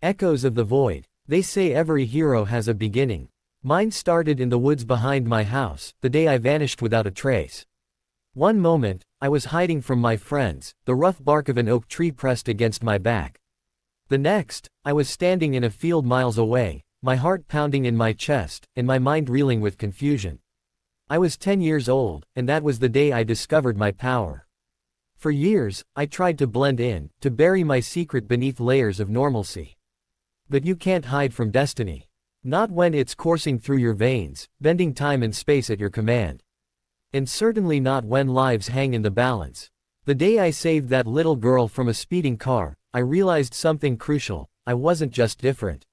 Echoes of the void. They say every hero has a beginning. Mine started in the woods behind my house, the day I vanished without a trace. One moment, I was hiding from my friends, the rough bark of an oak tree pressed against my back. The next, I was standing in a field miles away, my heart pounding in my chest, and my mind reeling with confusion. I was 10 years old, and that was the day I discovered my power. For years, I tried to blend in, to bury my secret beneath layers of normalcy. But you can't hide from destiny. Not when it's coursing through your veins, bending time and space at your command. And certainly not when lives hang in the balance. The day I saved that little girl from a speeding car, I realized something crucial. I wasn't just different.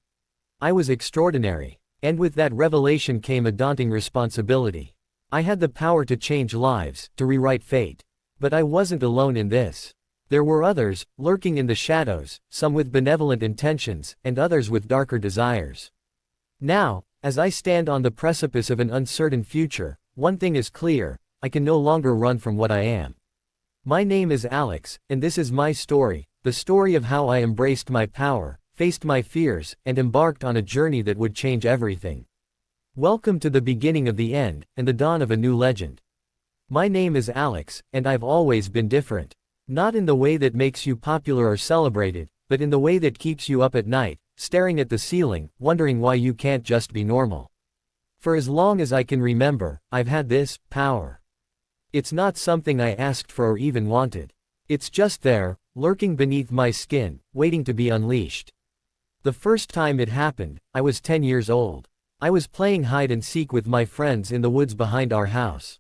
I was extraordinary. And with that revelation came a daunting responsibility. I had the power to change lives, to rewrite fate. But I wasn't alone in this. There were others, lurking in the shadows, some with benevolent intentions, and others with darker desires. Now, as I stand on the precipice of an uncertain future, one thing is clear: I can no longer run from what I am. My name is Alex, and this is my story, the story of how I embraced my power, faced my fears, and embarked on a journey that would change everything. Welcome to the beginning of the end, and the dawn of a new legend. My name is Alex, and I've always been different. Not in the way that makes you popular or celebrated, but in the way that keeps you up at night, staring at the ceiling, wondering why you can't just be normal. For as long as I can remember, I've had this power. It's not something I asked for or even wanted. It's just there, lurking beneath my skin, waiting to be unleashed. The first time it happened, I was 10 years old. I was playing hide and seek with my friends in the woods behind our house.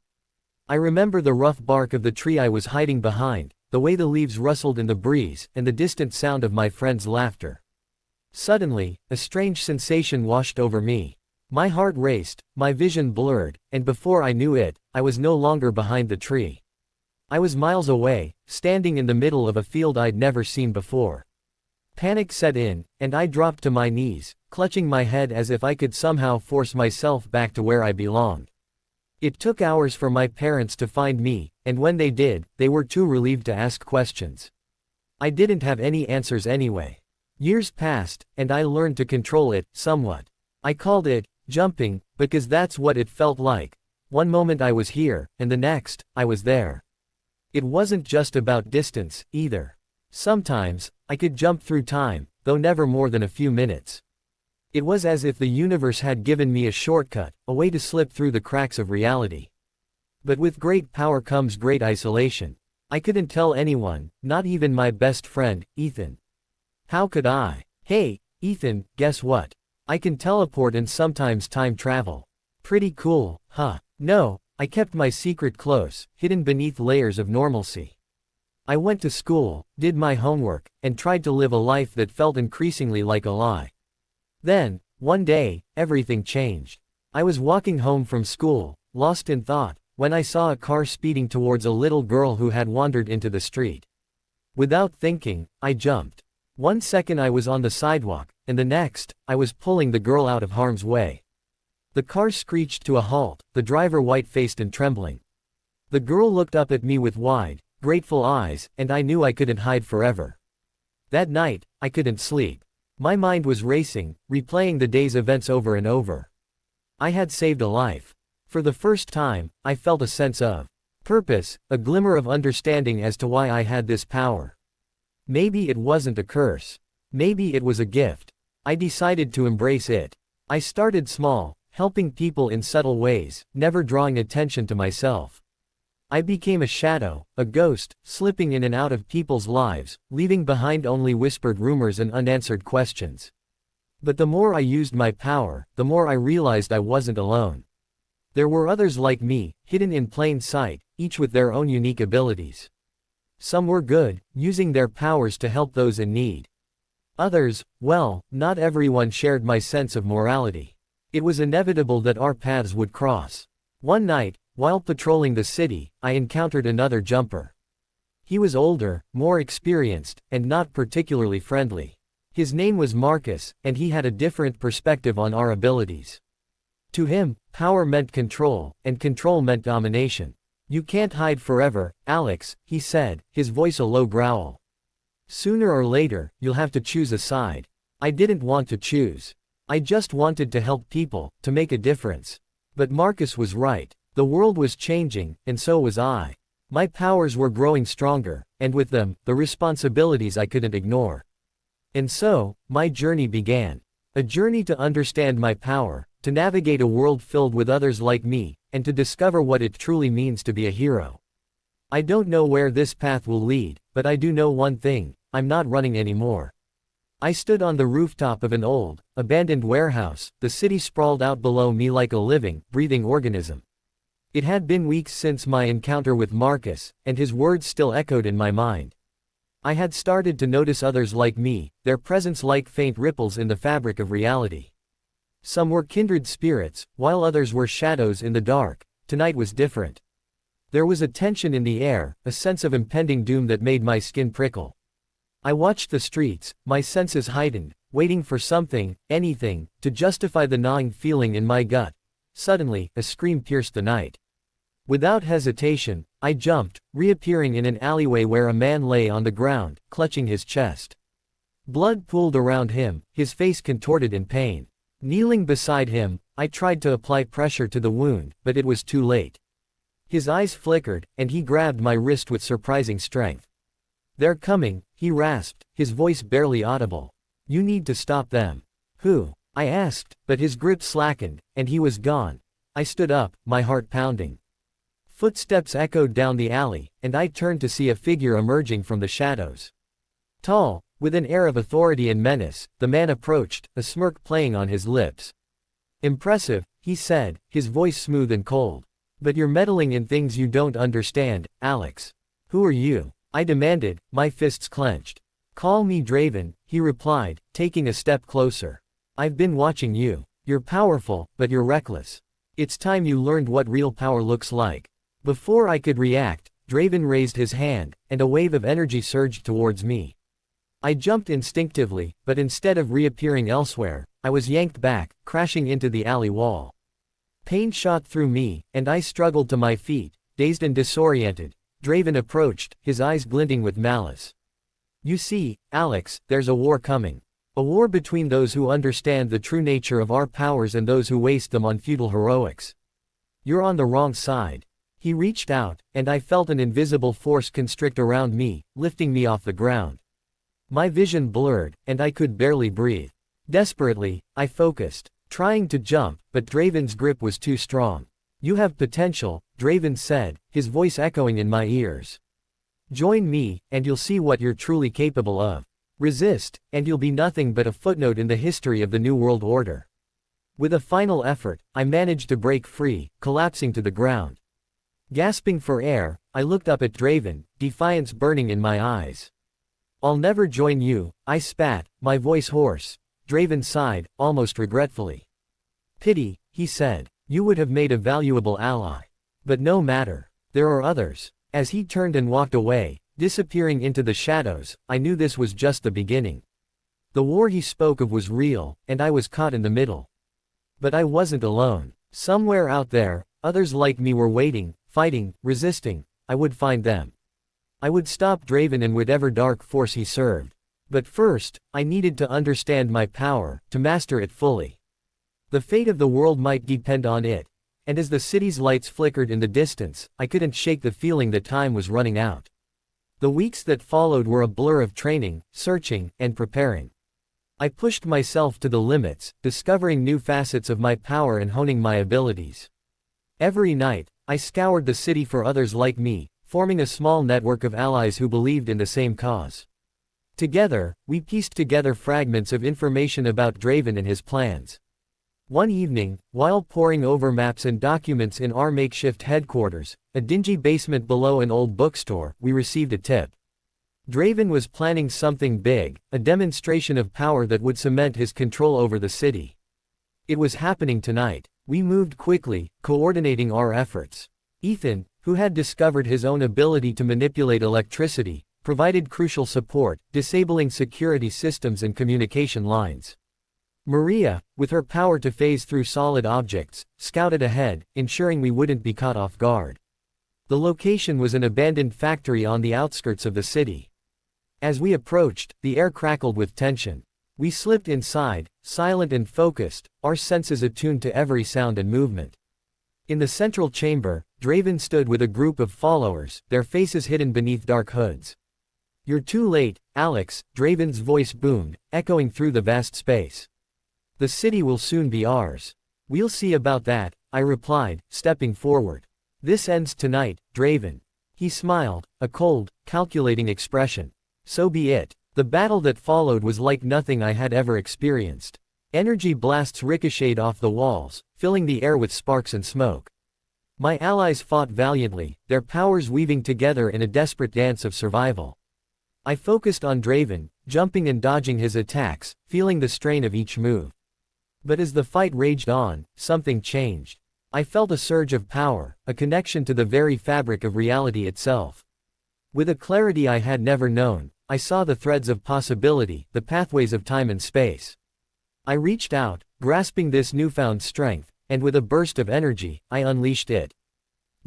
I remember the rough bark of the tree I was hiding behind, the way the leaves rustled in the breeze, and the distant sound of my friends' laughter. Suddenly, a strange sensation washed over me. My heart raced, my vision blurred, and before I knew it, I was no longer behind the tree. I was miles away, standing in the middle of a field I'd never seen before. Panic set in, and I dropped to my knees, clutching my head as if I could somehow force myself back to where I belonged. It took hours for my parents to find me, and when they did, they were too relieved to ask questions. I didn't have any answers anyway. Years passed, and I learned to control it, somewhat. I called it jumping, because that's what it felt like. One moment I was here, and the next, I was there. It wasn't just about distance, either. Sometimes, I could jump through time, though never more than a few minutes. It was as if the universe had given me a shortcut, a way to slip through the cracks of reality. But with great power comes great isolation. I couldn't tell anyone, not even my best friend, Ethan. How could I? Hey, Ethan, guess what? I can teleport and sometimes time travel. Pretty cool, huh? No, I kept my secret close, hidden beneath layers of normalcy. I went to school, did my homework, and tried to live a life that felt increasingly like a lie. Then, one day, everything changed. I was walking home from school, lost in thought, when I saw a car speeding towards a little girl who had wandered into the street. Without thinking, I jumped. 1 second I was on the sidewalk, and the next, I was pulling the girl out of harm's way. The car screeched to a halt, the driver white-faced and trembling. The girl looked up at me with wide, grateful eyes, and I knew I couldn't hide forever. That night, I couldn't sleep. My mind was racing, replaying the day's events over and over. I had saved a life. For the first time, I felt a sense of purpose, a glimmer of understanding as to why I had this power. Maybe it wasn't a curse. Maybe it was a gift. I decided to embrace it. I started small, helping people in subtle ways, never drawing attention to myself. I became a shadow, a ghost, slipping in and out of people's lives, leaving behind only whispered rumors and unanswered questions. But the more I used my power, the more I realized I wasn't alone. There were others like me, hidden in plain sight, each with their own unique abilities. Some were good, using their powers to help those in need. Others, well, not everyone shared my sense of morality. It was inevitable that our paths would cross. One night, while patrolling the city, I encountered another jumper. He was older, more experienced, and not particularly friendly. His name was Marcus, and he had a different perspective on our abilities. To him, power meant control, and control meant domination. "You can't hide forever, Alex," he said, his voice a low growl. "Sooner or later, you'll have to choose a side. I didn't want to choose. I just wanted to help people, to make a difference. But Marcus was right. The world was changing, and so was I. My powers were growing stronger, and with them, the responsibilities I couldn't ignore. And so, my journey began. A journey to understand my power, to navigate a world filled with others like me, and to discover what it truly means to be a hero. I don't know where this path will lead, but I do know one thing: I'm not running anymore. I stood on the rooftop of an old, abandoned warehouse. The city sprawled out below me like a living, breathing organism. It had been weeks since my encounter with Marcus, and his words still echoed in my mind. I had started to notice others like me, their presence like faint ripples in the fabric of reality. Some were kindred spirits, while others were shadows in the dark. Tonight was different. There was a tension in the air, a sense of impending doom that made my skin prickle. I watched the streets, my senses heightened, waiting for something, anything, to justify the gnawing feeling in my gut. Suddenly, a scream pierced the night. Without hesitation, I jumped, reappearing in an alleyway where a man lay on the ground, clutching his chest. Blood pooled around him, his face contorted in pain. Kneeling beside him, I tried to apply pressure to the wound, but it was too late. His eyes flickered, and he grabbed my wrist with surprising strength. "They're coming," he rasped, his voice barely audible. "You need to stop them." "Who?" I asked, but his grip slackened, and he was gone. I stood up, my heart pounding. Footsteps echoed down the alley, and I turned to see a figure emerging from the shadows. Tall, with an air of authority and menace, the man approached, a smirk playing on his lips. "Impressive," he said, his voice smooth and cold. "But you're meddling in things you don't understand, Alex." "Who are you?" I demanded, my fists clenched. "Call me Draven," he replied, taking a step closer. "I've been watching you. You're powerful, but you're reckless. It's time you learned what real power looks like." Before I could react, Draven raised his hand, and a wave of energy surged towards me. I jumped instinctively, but instead of reappearing elsewhere, I was yanked back, crashing into the alley wall. Pain shot through me, and I struggled to my feet, dazed and disoriented. Draven approached, his eyes glinting with malice. "You see, Alex, there's a war coming. A war between those who understand the true nature of our powers and those who waste them on futile heroics. You're on the wrong side." He reached out, and I felt an invisible force constrict around me, lifting me off the ground. My vision blurred, and I could barely breathe. Desperately, I focused, trying to jump, but Draven's grip was too strong. "You have potential," Draven said, his voice echoing in my ears. "Join me, and you'll see what you're truly capable of. Resist, and you'll be nothing but a footnote in the history of the New World Order." With a final effort, I managed to break free, collapsing to the ground. Gasping for air, I looked up at Draven, defiance burning in my eyes. "I'll never join you," I spat, my voice hoarse. Draven sighed, almost regretfully. "Pity," he said. "You would have made a valuable ally. But no matter. There are others." As he turned and walked away, disappearing into the shadows, I knew this was just the beginning. The war he spoke of was real, and I was caught in the middle. But I wasn't alone. Somewhere out there, others like me were waiting, fighting, resisting. I would find them. I would stop Draven and whatever dark force he served. But first, I needed to understand my power, to master it fully. The fate of the world might depend on it, and as the city's lights flickered in the distance, I couldn't shake the feeling that time was running out. The weeks that followed were a blur of training, searching, and preparing. I pushed myself to the limits, discovering new facets of my power and honing my abilities. Every night, I scoured the city for others like me, forming a small network of allies who believed in the same cause. Together, we pieced together fragments of information about Draven and his plans. One evening, while poring over maps and documents in our makeshift headquarters, a dingy basement below an old bookstore, we received a tip. Draven was planning something big, a demonstration of power that would cement his control over the city. It was happening tonight. We moved quickly, coordinating our efforts. Ethan, who had discovered his own ability to manipulate electricity, provided crucial support, disabling security systems and communication lines. Maria, with her power to phase through solid objects, scouted ahead, ensuring we wouldn't be caught off guard. The location was an abandoned factory on the outskirts of the city. As we approached, the air crackled with tension. We slipped inside, silent and focused, our senses attuned to every sound and movement. In the central chamber, Draven stood with a group of followers, their faces hidden beneath dark hoods. "You're too late, Alex," Draven's voice boomed, echoing through the vast space. "The city will soon be ours." "We'll see about that," I replied, stepping forward. "This ends tonight, Draven." He smiled, a cold, calculating expression. "So be it." The battle that followed was like nothing I had ever experienced. Energy blasts ricocheted off the walls, filling the air with sparks and smoke. My allies fought valiantly, their powers weaving together in a desperate dance of survival. I focused on Draven, jumping and dodging his attacks, feeling the strain of each move. But as the fight raged on, something changed. I felt a surge of power, a connection to the very fabric of reality itself. With a clarity I had never known, I saw the threads of possibility, the pathways of time and space. I reached out, grasping this newfound strength, and with a burst of energy, I unleashed it.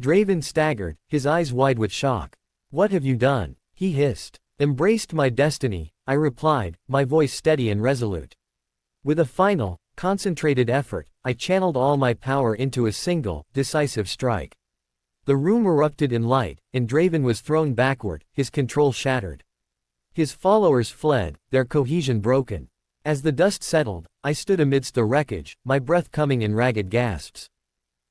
Draven staggered, his eyes wide with shock. "What have you done?" he hissed. "Embraced my destiny," I replied, my voice steady and resolute. With a final, concentrated effort, I channeled all my power into a single, decisive strike. The room erupted in light, and Draven was thrown backward, his control shattered. His followers fled, their cohesion broken. As the dust settled, I stood amidst the wreckage, my breath coming in ragged gasps.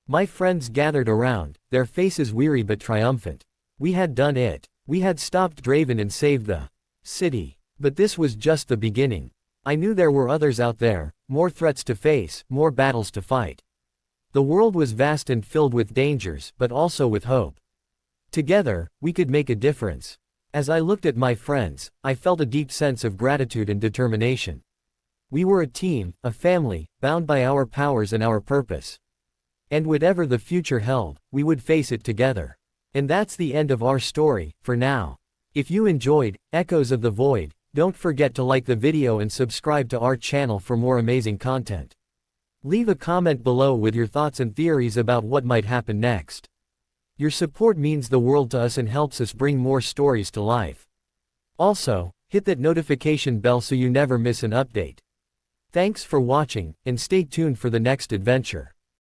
My friends gathered around, their faces weary but triumphant. We had done it. We had stopped Draven and saved the city. But this was just the beginning. I knew there were others out there, more threats to face, more battles to fight. The world was vast and filled with dangers, but also with hope. Together, we could make a difference. As I looked at my friends, I felt a deep sense of gratitude and determination. We were a team, a family, bound by our powers and our purpose. And whatever the future held, we would face it together. And that's the end of our story, for now. If you enjoyed Echoes of the Void, don't forget to like the video and subscribe to our channel for more amazing content. Leave a comment below with your thoughts and theories about what might happen next. Your support means the world to us and helps us bring more stories to life. Also, hit that notification bell so you never miss an update. Thanks for watching, and stay tuned for the next adventure.